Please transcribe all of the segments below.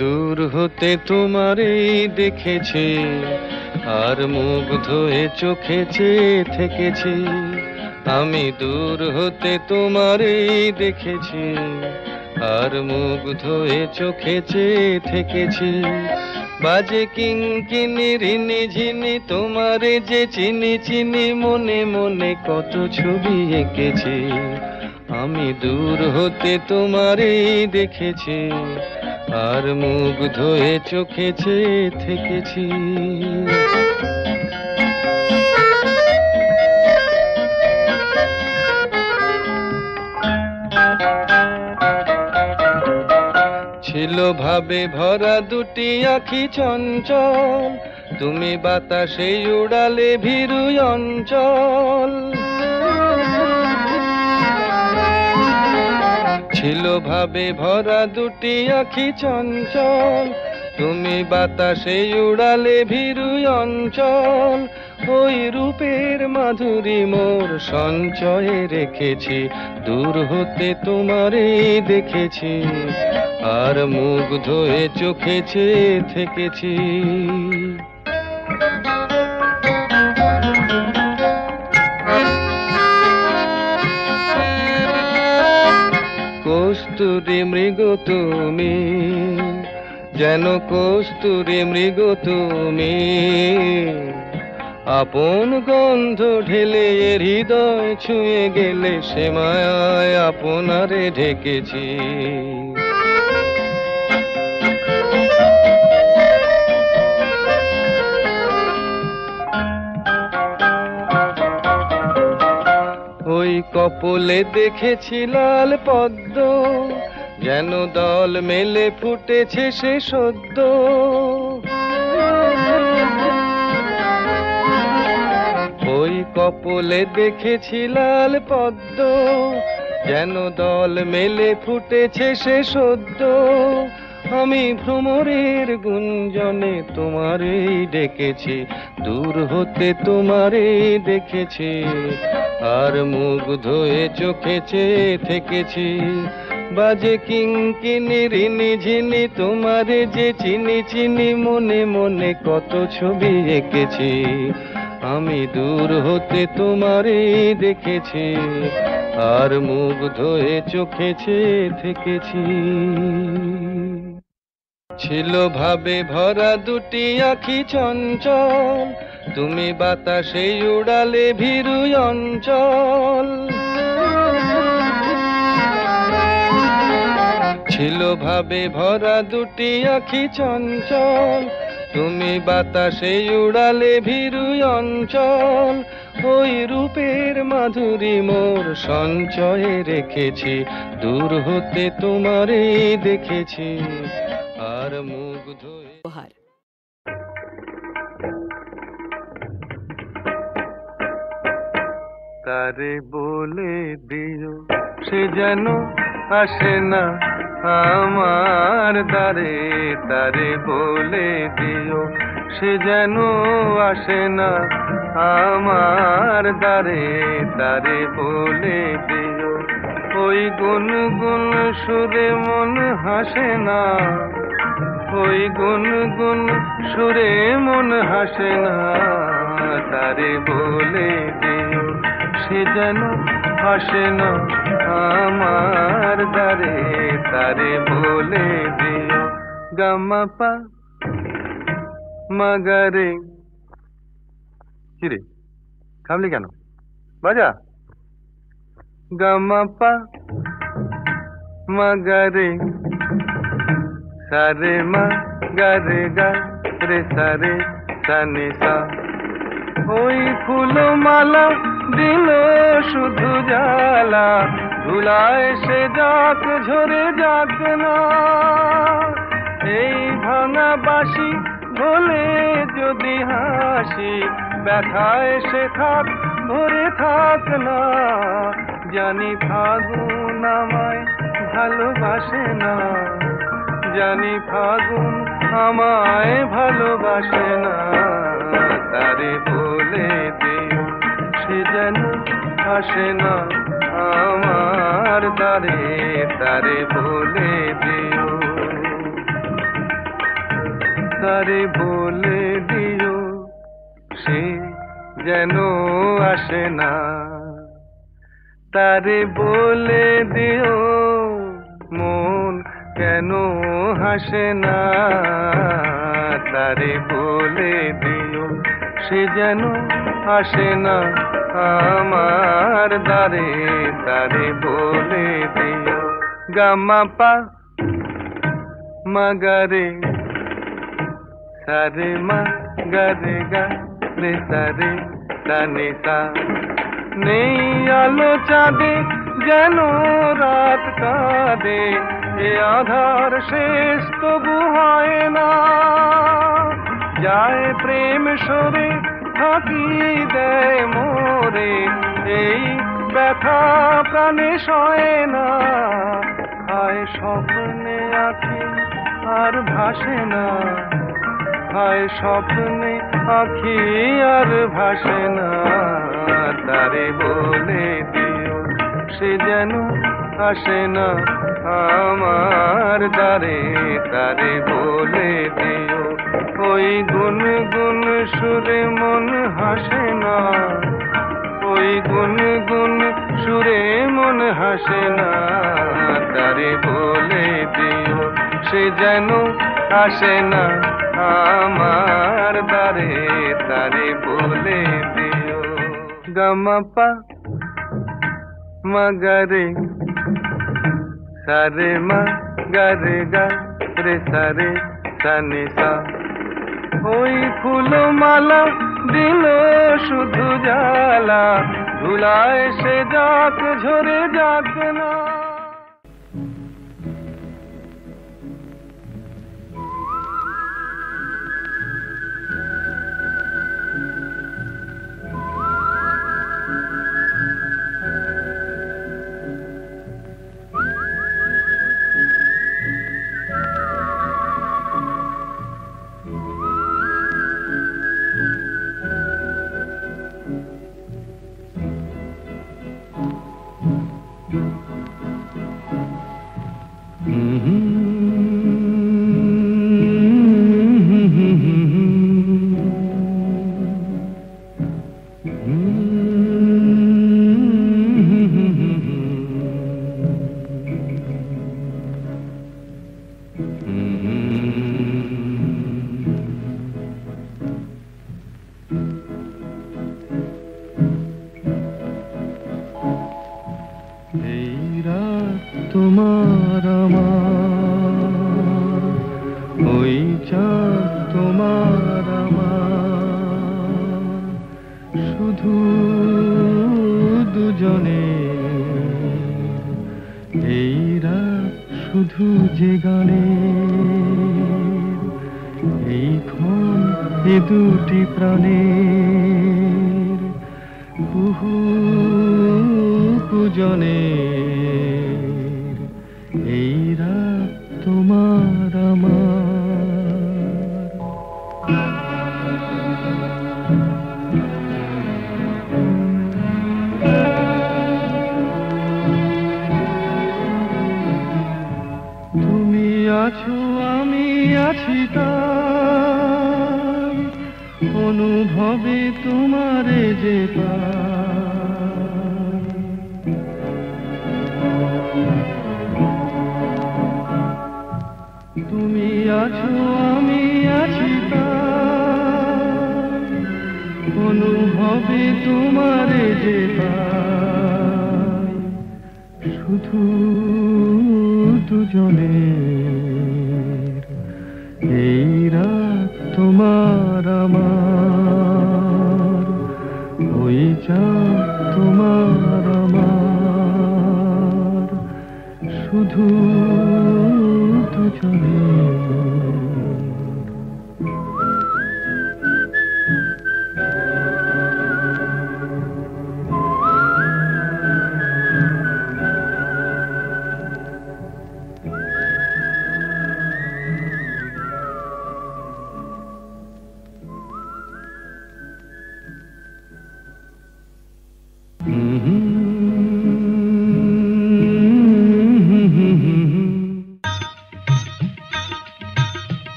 দূর হতে তোমারই দেখেছি, আর মুগ্ধ হয়ে চোখে চেয়ে থেকেছি। আমি দূর হতে তোমারই দেখেছি, আর মুগ্ধ হয়ে চোখে চেয়ে থেকেছি। বাজে কিঙ্কিনি রিনি ঝিনি তোমারে যে চিনি চিনি, মনে মনে কত ছবি এঁকেছি। আমি দূর হতে তোমারই দেখেছি, আর মুগ্ধ হয়ে চোখে চেয়ে থেকেছি। ছিল ভাবে ভরা দুটি আঁখি চঞ্চল, তুমি বাতাসে উড়ালে ভীরু অঞ্চল। ছিল ভাবে ভরা দুটি আঁখি চঞ্চল, তুমি বাতাসে উড়ালে ভীরু অঞ্চল। ওই রূপের মাধুরী মোর সঞ্চয়ে রেখেছি, দূর হতে তোমারে দেখেছি, আর মুগ্ধ হয়ে চোখে চেয়ে থেকেছি। কস্তুরী মৃগ তুমি, যেন কস্তুরী মৃগ তুমি, আপন গন্ধ ঢেলে হৃদয় ছুঁয়ে গেলে, সে মায়ায় আপনারে ঢেকেছি। ওই কপলে দেখেছি লাল পদ্ম, যেন দল মেলে ফুটেছে সে সদ্য। ওই কপলে দেখেছি লাল পদ্ম, যেন দল মেলে ফুটেছে সে সদ্য। আমি ভ্রমরের গুঞ্জনে তোমারেই ডেকেছি, দূর হতে তোমারেই দেখেছি, আর মুগ্ধ হয়ে চোখে চেয়ে থেকেছি। বাজে কিঙ্কিনি রিনি ঝিনি তোমারে যে চিনি চিনি, মনে মনে কত ছবি এঁকেছি। আমি দূর হতে তোমারে দেখেছি, আর মুগ্ধ হয়ে চোখে চেয়ে থেকেছি। ছিল ভাবে ভরা দুটি আঁখি চঞ্চল, তুমি বাতাসে উড়ালে ভীরু অঞ্চল। ছিল ভাবে ভরা দুটি আঁখি চঞ্চল, তুমি বাতাসে উড়ালে ভীরু অঞ্চল। ওই রূপের মাধুরী মোর সঞ্চয়ে রেখেছি, দূর হতে তোমারে দেখেছি, আর মুগ্ধ হয়ে। তারে বলে দিও সে যেন আসে না আমার দ্বারে, তারে বলে দিও সে যেন আসে না আমার দ্বারে, তারে বলে দিও ওই গুনগুন সুরে মন হাসে না, ওই গুনগুন সুরে মন হাসে না, তারে বলে দিও সে যেন আসে না আমার দ্বারে, তারে বলে দিও। গামা পা মাগারে। কিরে থামলি কেন, বাজা। গামা পা মাগারে, সারে মা গারে গা রে সারে সানি সা। ওই ফুলো মালা দিল শুধু জ্বালা, ধুলায় সে যাক ঝরে যাক না। এই ভাঙা বাঁশি ভোলে যদি হাসি, ব্যথায় সে থাক ভরে থাক না। জানি ফাগুন আমায় ভালোবাসে না, জানি ফাগুন আমায় ভালোবাসে না, তারে বলে দিও সে যেন আসে না আমার দ্বারে, তারে বলে দিও। তারে বলে দিও সে যেন আসে না, তারে বলে দিও মন কেন হাসে না, তারে বলে দিও সে যেন আসে না আমার দ্বারে, তারে বলে দিও। গামা পা মগরে সারে মা গরে গা রে সারে সানে সা, নেই আলো চাঁদে যেন রাত কাঁদে, এ আধার শেষ তবু হয় না, যায় প্রেম সরে থাকি দেয় মোরে, এই ব্যথা প্রাণে সয় না, হায় স্বপ্নে আঁখি আর ভাসে না, হায় স্বপ্নে আঁখি আর ভাসে না, তারে বলে দিও সে যেন আসে না আমার দ্বারে, তারে বলে দিও। ওই গুনগুন সুরে মন হাসে না, ওই গুনগুন সুরে মন হাসে না, তারে বলে দিও সে যেন আসে না আমার দ্বারে, তারে বলে দিও। গামা পা মগরে সারে মা গরে গা রে সারে সানে সা, ওই ফুলমালা দিল শুধু জ্বালা, ধুলায় সে যাক ঝরে যাক না। তোমার আমার, ওই চাঁদ তোমার আমার, শুধু দুজনে এই রাত শুধু যে গানে, এই ক্ষণ এ দুটি প্রাণের কুহু কুজনে, এই রাত তোমার আমার। তুমি আছো আমি আছি তাই, অনুভবে তোমারে যে পাই, তুমি আছো আমি আছি তাই, অনুভবে তোমারে যে পাই, শুধু দুজনের এই রাত তোমার আমার, ওই চাঁদ তোমার আমার, শুধু দুজনের।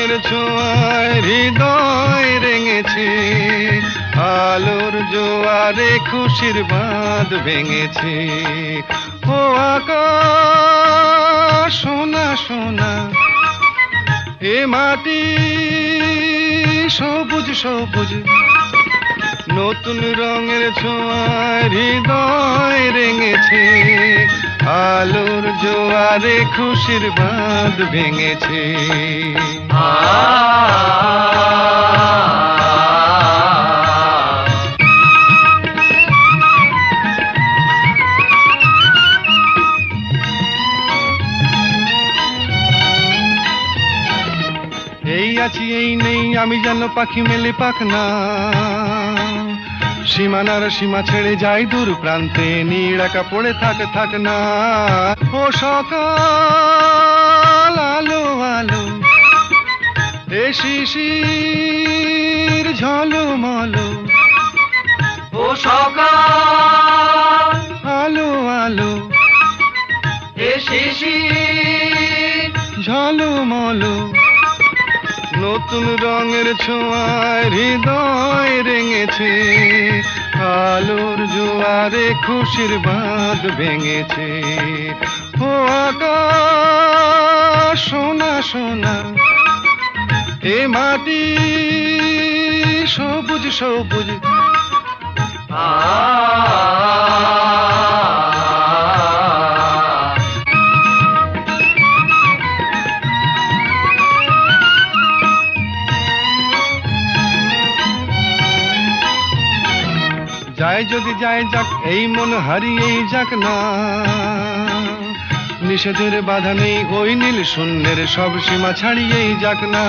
রঙের ছোঁয়ায় হৃদয় রেঙেছে, আলোর জোয়ারে খুশির বাঁধ ভেঙেছে। ও আকাশ সোনা সোনা, এ মাটি সবুজ সবুজ, নতুন রঙের ছোঁয়ায় হৃদয় রেঙেছে, আলোর জোয়ারে খুশির বাঁধ ভেঙেছে। এই আছি এই নেই আমি যেন পাখি মেলে পাখনা, সীমানার সীমা ছেড়ে যাই দূর প্রান্তে, নীড়াকা পড়ে থাক না। ও সকাল আলো আলো, এ শিশির ঝলমলো, ও সকাল আলো আলো, এ শিশির ঝলমলো, নতুন রঙের ছোঁয়ায় হৃদয় রেঙেছে, আলোর জোয়ারে খুশির বাঁধ ভেঙেছে। ও আকাশ সোনা সোনা, এ মাটি সবুজ সবুজ, যায় যদি যায় যাক এই মন হারিয়েই যাক না, নিষেধের বাধা নেই ওই নীল শূন্যের সব সীমা ছাড়িয়েই যাক না।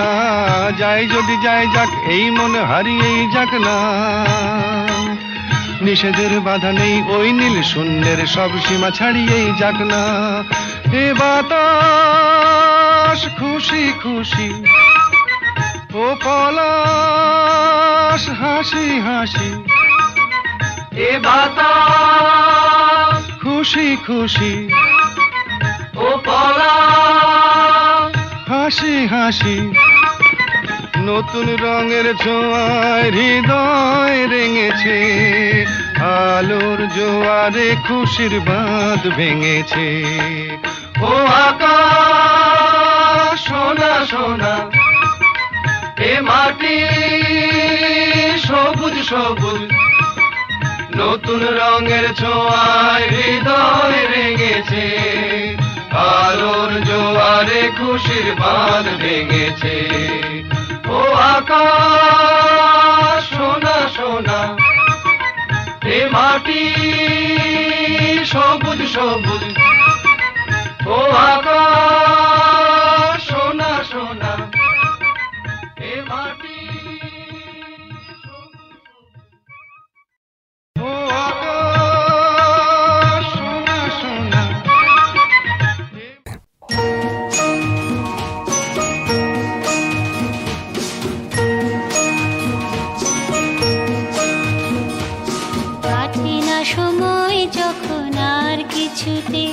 যায় যদি যায় যাক এই মন হারিয়েই যাক না, নিষেধের বাধা নেই ওই নীল শূন্যের সব সীমা ছাড়িয়েই যাক না। এ বাতাস খুশি খুশি, ও পলাশ হাসি হাসি, এ বাতাস খুশি খুশি, ও পলাশ হাসি হাসি, নতুন রঙের ছোঁয়ায় হৃদয় রেঙেছে, আলোর জোয়ারে খুশির বাঁধ ভেঙেছে। ও আকাশ সোনা সোনা, এ মাটি সবুজ সবুজ, নতুন রঙের ছোঁয়ায় হৃদয় রেঙেছে, আলোর জোয়ারে খুশির বাঁধ ভেঙেছে। ও আকাশ সোনা সোনা, এ মাটি সবুজ সবুজ, ও আকাশ সোনা সোনা, এ মাটি ও আকাশ সোনা সোনা। কাটে না সময় যখন আর কিছুতে,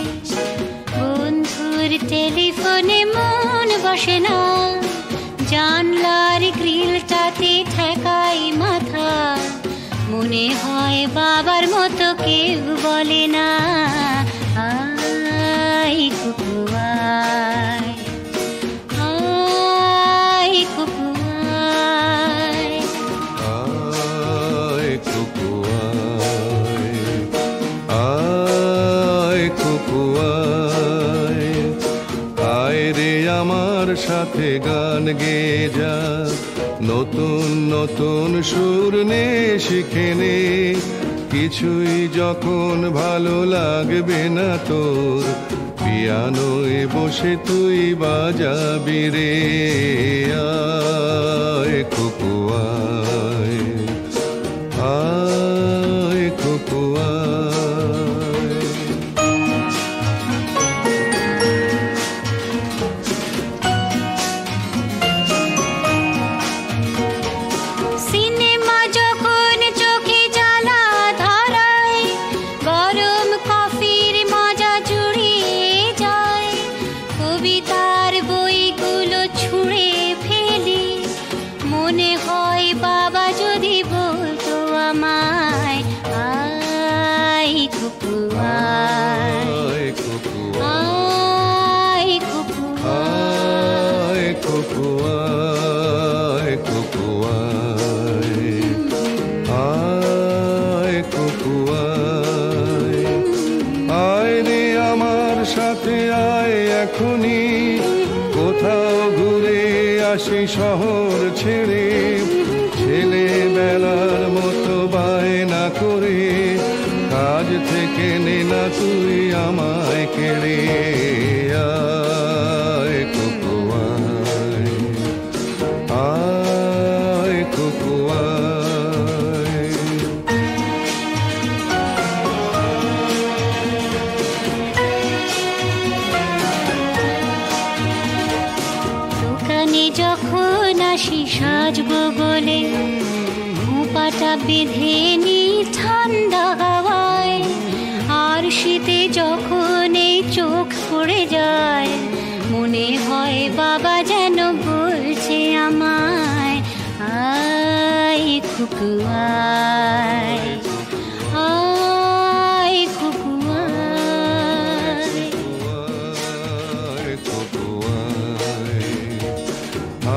বন্ধুর টেলিফোনে মন বসে না, জানলার গ্রিলটাতে ঠেকাই মাথা, মনে হয় বাবার মতো কেউ বলে না, আয় কুকু আয়, আয় কুকু আয়। আয় কুকু আয়, আয় কুকু আয়, আয় রে আমার সাথে গান গেয়ে যা, নতুন নতুন সুর নে শিখে নে, কিছুই যখন ভালো লাগবে না তোর, পিয়ানোয় বসে তুই বাজাবি রে, আয় কুকু আয়, আয় কুকু আয়। সিনেমা যখন চোখে জ্বালা ধরায়, গরম কফির মজা জুড়িয়ে যায়, কবিতার বইগুলো ছুঁড়ে ফেলে মনে হয় বাবা যদি বলতো আমায়, আয় কুকু আয়, আয় কুকু আয় কুকু আয়, কুকু আয়, আয় কুকু আয়, আয় রে আমার সাথে আয় এখনই, কোথাও ঘুরে আসি শহর ছেড়ে, ছেলেবেলার মতো বায়না করে, কাজ থেকে নে না তুই আমায় কেড়ে, আয় কুকু আয়, আয় কুকু আয়। দোকানে যখন আসি সাজবো বলে, খোঁপাটা বেঁধে নি ঠান্ডা হাওয়ায়, আর শীতে যখন এই চোখ পড়ে যায়, মনে হয় বাবা যেন বলছে আমায়, আয় কুকু আয়, আয় কুকু আয়। আয় কুকু আয়,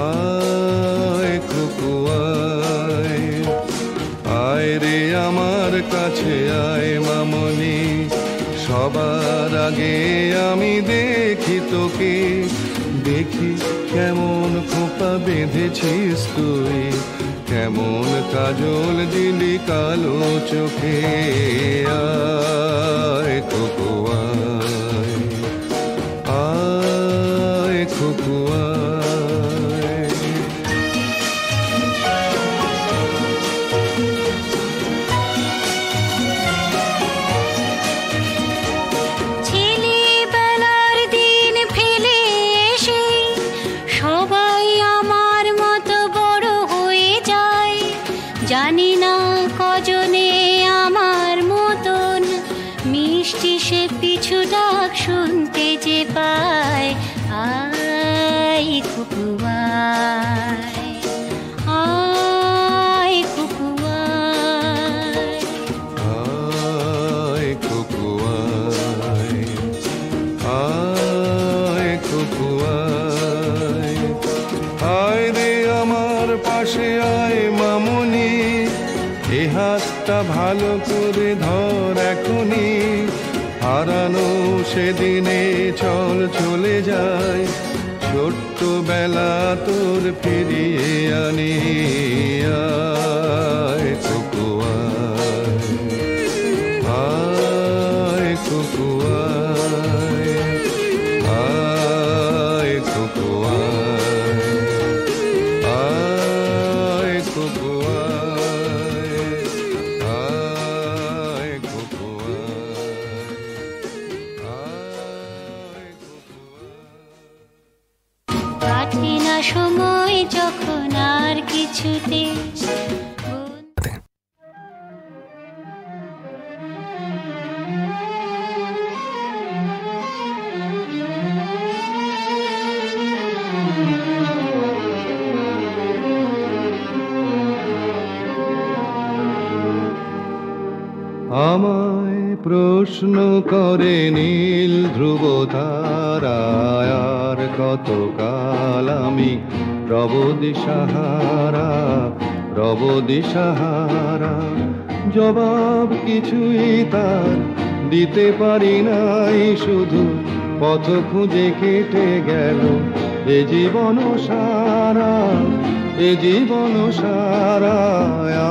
আয় কুকু আয়, আয় রে আমার কাছে আয় মামনি, সবার আগে আমি দেখি তোকে, দেখি কেমন খোপা বেঁধেছিস তুই, কেমন কাজল দিলি কালো চোখে, আয় কুকু আয়, আয় কুকু আয়। ছেলেবেলার দিন ফেলে এসে সবাই আমার মতো বড় হয়ে যায়, জানি না কজনে আমার মতন মিষ্টি সে পিছু ডাক শুনতে যে পায়, আয় কুকু আয়, আয় কুকু আয়। আয় কুকু আয়, আয় কুকু আয়, আয় রে আমার পাশে আয় মামনি, এ হাতটা ভালো করে ধর এখনি, হারানো সেদিনে চল চলে যায়, ছোট্ট বেলা তোর ফিরিয়ে আনি, আয় কুকু আয়, আয় কুকু আয়, আয় কুকু আয়, আয় কুকু আয়, আয় কুকু আয়, আয় কুকু আয়। কাটে না সময় যখন আর কিছুতে, আমায় প্রশ্ন করে নীল ধ্রুব তারায়, আর কতকাল আমি রব দিশাহারা, রব দিশাহারা, জবাব কিছুই তার দিতে পারি নাই, শুধু পথ খুঁজে কেটে গেল এ জীবন সারা, এ জীবন সারা।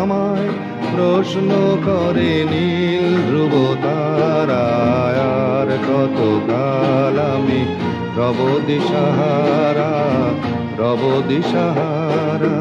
আমায় প্রশ্ন করে নীল ধ্রুব তারায়, আর কতকাল আমি রব দিশাহারা, রব দিশাহারা।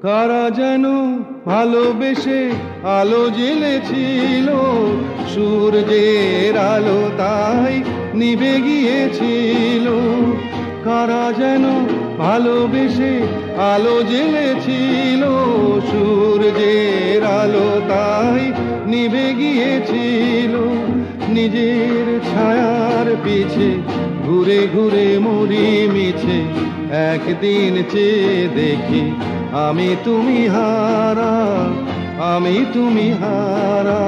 কারা যেন ভালোবেসে আলো জ্বেলেছিল, সূর্যের আলো তাই নিভে গিয়েছিল। কারা যেন ভালোবেসে আলো জ্বেলেছিল, সূর্যের আলো তাই নিভে গিয়েছিল। নিজের ছায়ার পিছে ঘুরে ঘুরে মরি মিছে, একদিন চেয়ে দেখি আমি তুমি হারা, আমি তুমি হারা।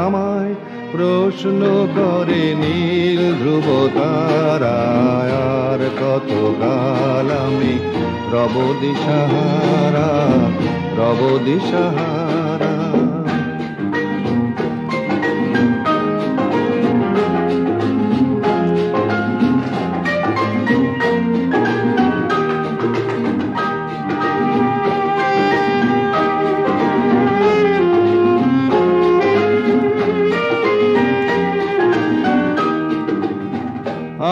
আমায় প্রশ্ন করে নীল ধ্রুব তারায়, আর কত কাল আমি রব দিশাহারা, রব দিশাহারা।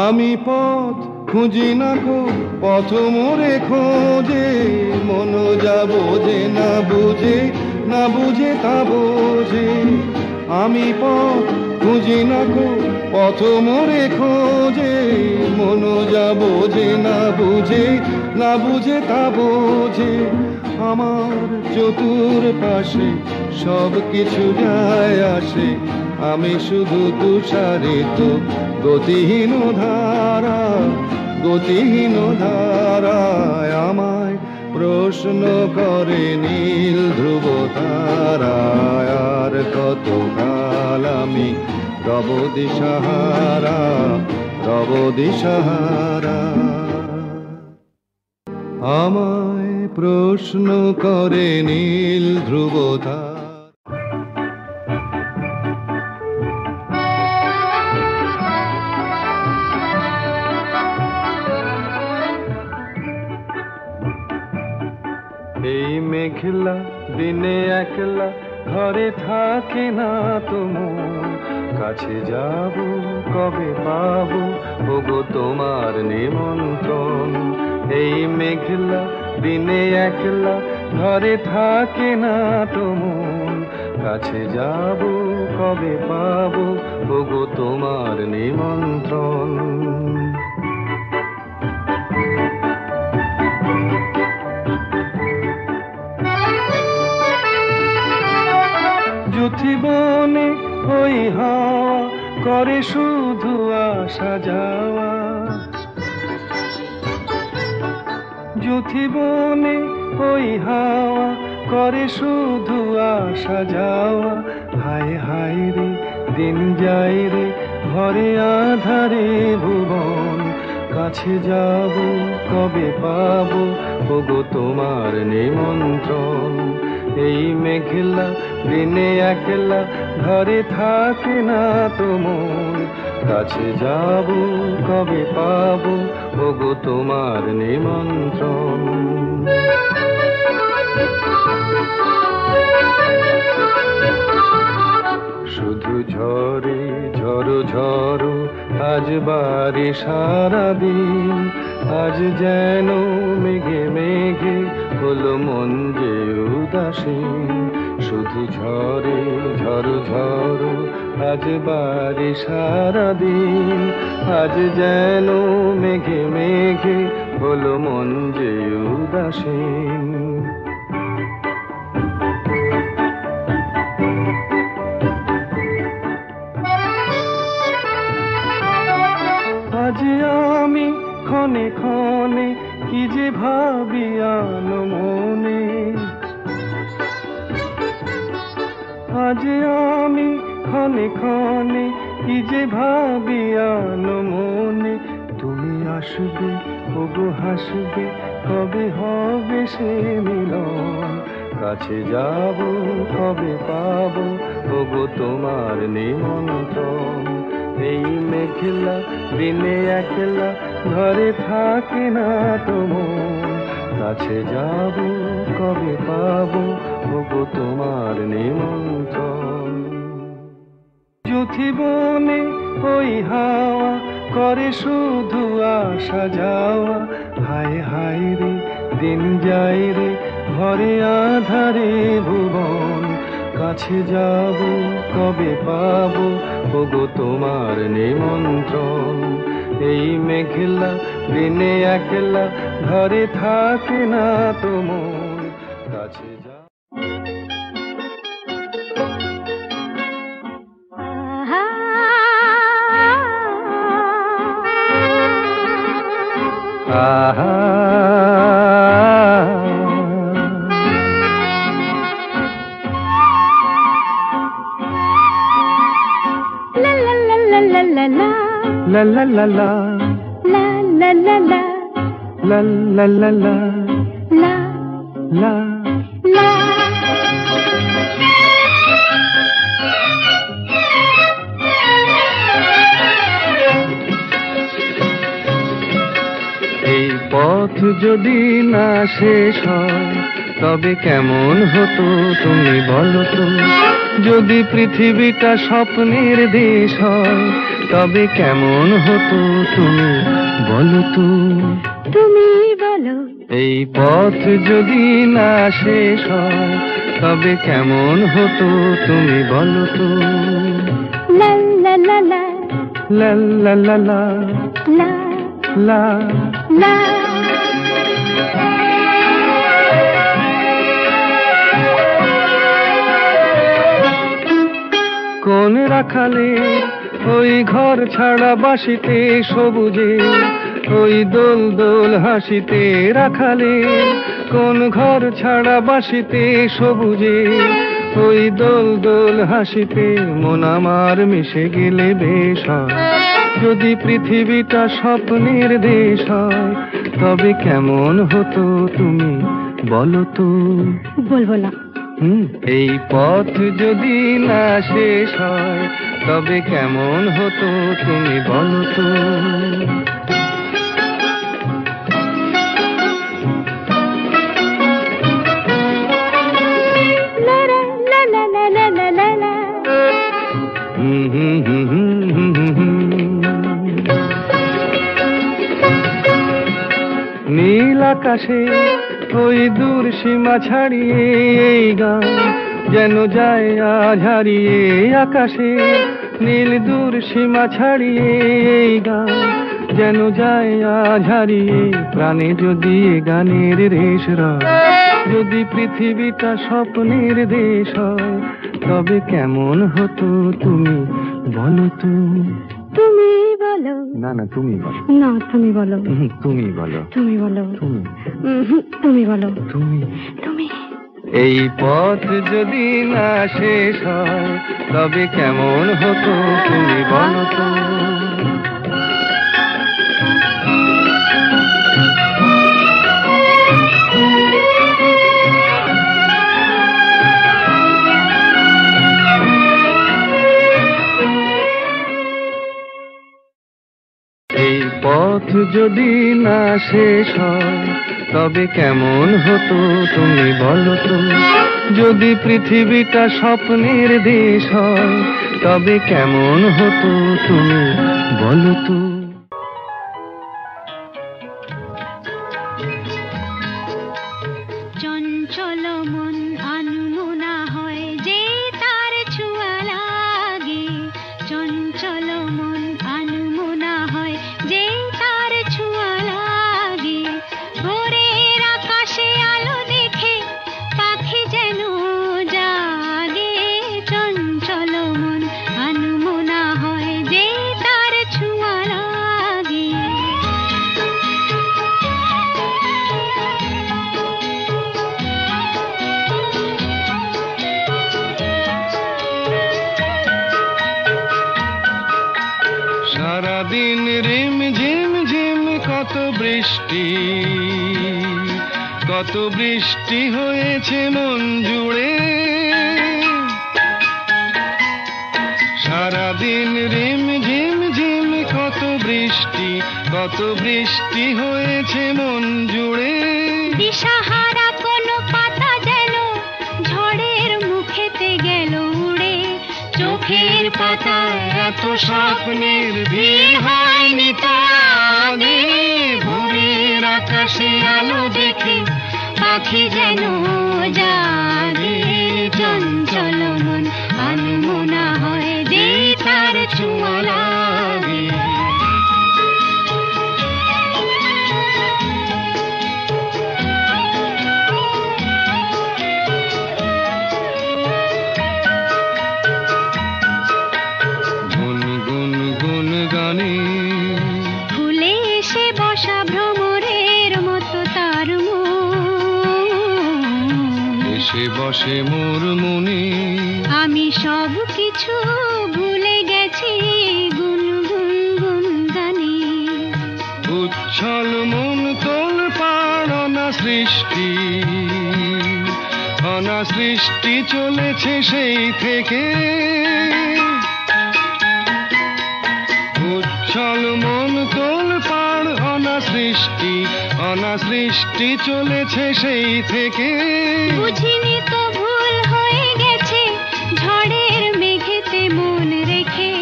আমি পথ খুঁজি না কো, পথ মোরে খোঁজে, মন যা বোঝে না বুঝে, না বুঝে তা বোঝে। আমি পথ খুঁজি না কো, পথ মোরে খোঁজে, মন যা বোঝে না বুঝে, না বুঝে তা বোঝে। আমার চতুর পাশে সব কিছু যায় আসে, আমি শুধু তুষারিত গতিহীন ধারা, গতিহীন ধারায়। আমায় প্রশ্ন করে নীল ধ্রুব তারায়, আর কত কাল আমি রব দিশাহারা, রব দিশাহারা। আমায় প্রশ্ন করে নীল ধ্রুব তারা। এই মেঘলা দিনে একলা ঘরে থাকে না তোমার, কাছে যাব কবে পাবো ওগো তোমার নিমন্ত্রণ। এই মেঘলা দিনে একলা ঘরে থাকে না তোমার, কাছে যাব কবে পাবো ওগো তোমার নিমন্ত্রণ। যুথিবনে ওই হাওয়া করে শুধু আসা যাওয়া, যুথিবনে ওই হাওয়া করে শুধু আসা যাওয়া। হায় হায় রে দিন যায় রে ঘরে আধারে ভুবন, কাছে যাব কবে পাবো ওগো তোমার নিমন্ত্রণ। এই মেঘলা দিনে একলা ঘরে থাকে না তোমার, কাছে যাব কবে পাবো ওগো তোমার নিমন্ত্রণ। শুধু ঝরে ঝড়ো ঝড়ো আজ বারে সারাদিন, আজ যেন মেঘে মেঘে হলো মন যে উদাসীন। শুধু ঝরে ঝড়ো ঝড়ো আজ বারে সারাদিন, আজ যেন মেঘে মেঘে হলো মন যে উদাসীন। আজ আমি ক্ষণে ক্ষণে কি যে ভাবি আনো মনে, আজ আমি ক্ষণে ক্ষণে কি যে ভাবি আনো মনে। তুমি আসবে ওগো হাসবে কবে হবে সে মিলন, কাছে যাব কবে পাবো ওগো তোমার নিমন্ত্রণ। এই মেঘলা দিনে একলা ঘরে থাকে না তোমার, কাছে যাব কবে পাবো ওগো তোমার নিমন্ত্রণ। যুথিবনে ওই হাওয়া করে শুধু আসা যাওয়া। হায় হায় রে দিন যায় রে ঘরে আধারে ভুবন, কাছে যাব কবে পাবো ওগো তোমার নিমন্ত্রণ। এই মেঘলা দিনে একলা ঘরে থাকে না তো মন, কাছে যা। আহা লা লা লা লা লা লা la la la la লা লা লা লা la la la la লা la লা। এই পথ যদি না শেষ হয় তবে কেমন হতো তুমি বলো তো, যদি পৃথিবীটা স্বপ্নের দেশ হয় তবে কেমন হতো তুমি বলো তো, তুমি বলো। এই পথ যদি না শেষ হয় তবে কেমন হতো তুমি বলো তো, লা লা লা লা লা লা লা লা লা লা লা। কোন রাখালে ওই ঘর ছাড়া বাসিতে সবুজে, ওই দোল দোল হাসিতে রাখালে কোন ঘর ছাড়া বাসিতে সবুজে, ওই দোল দোল হাসিতে মন আমার মিশে গেলে বেশ হয়, যদি পৃথিবীটা স্বপ্নের দেশ হয় তবে কেমন হতো তুমি বলো তো, বলবো না। এই পথ যদি না শেষ হয় তবে কেমন হতো তুমি বলো তো, লা লা লা লা লা লা লা লা। নীল আকাশে ওই দূর সীমা ছাড়িয়ে এই গান যেন যায় আজ হারিয়ে, আকাশে নীল দূর সীমা ছাড়িয়ে এই গান যেন যায় আজ হারিয়ে, প্রাণে যদি এ গানের রেশ রয়, যদি পৃথিবীটা স্বপ্নের দেশ হয় তবে কেমন হতো তুমি বলো তো, তুমি বলো। না না তুমি বলো, না তুমি বলো। তুমি বলো, তুমি বলো। তুমি তুমি বলো। তুমি তুমি। এই পথ যদি না শেষ হয় তবে কেমন হতো তুমি বলো তো, এই পথ যদি না শেষ হয় তবে কেমন হতো তুমি বলো তো, যদি পৃথিবীটা স্বপ্নের দেশ হয় তবে কেমন হতো তুমি বলো তো। চঞ্চল মন আনমনা হয় যে তার ছোঁয়া লাগে, চঞ্চল মন আনমনা হয় যে তার ছোঁয়া লাগে, ভোরের আকাশে আলো দেখে পাখি যেন জাগে, চঞ্চল মন আনমনা হয় যে তার ছোঁয়া লাগে। সারাদিন রিম ঝিম ঝিম কত বৃষ্টি, কত বৃষ্টি হয়েছে মন জুড়ে, সারাদিন রিম ঝিম ঝিম কত বৃষ্টি, কত বৃষ্টি হয়েছে মন জুড়ে, দিশাহারা কোনো পাতা যেন ঝড়ের মুখেতে গেল উড়ে, চোখের পাতায় এত স্বপ্নের ভিড় হয়নি তো আগে, ভোরের আকাশে আলো দেখে পাখি যেন জাগে, চঞ্চল মন আনমনা হয় যে তার ছোঁয়া লাগে। বসে মোর মনে। আমি সব কিছু ভুলে গেছি গুনগুন গুন গানে। উচ্ছল মন তোল পাড় অনাসৃষ্টি, অনাসৃষ্টি চলেছে সেই থেকে। উচ্ছল মন তোল পাড় অনাসৃষ্টি, অনাসৃষ্টি চলেছে সেই থেকে। বুঝিনি তো ভুল হয়ে গেছে ঝড়ের মেঘেতে মন রেখে।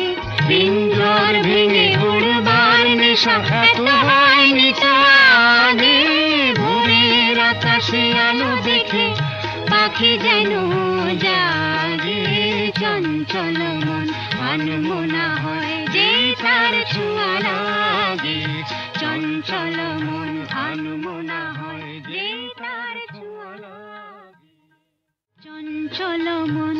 পিঞ্জর ভেঙে উড়বার নেশা এত হয়নি তো আগে। ভোরের আকাশে আলো দেখে পাখি যেন জাগে। চঞ্চল মন আনমনা হয় যে তার ছোঁয়া লাগে। চঞ্চল মন আনমনা হয় যে তার ছোঁয়া লাগে। চঞ্চল মন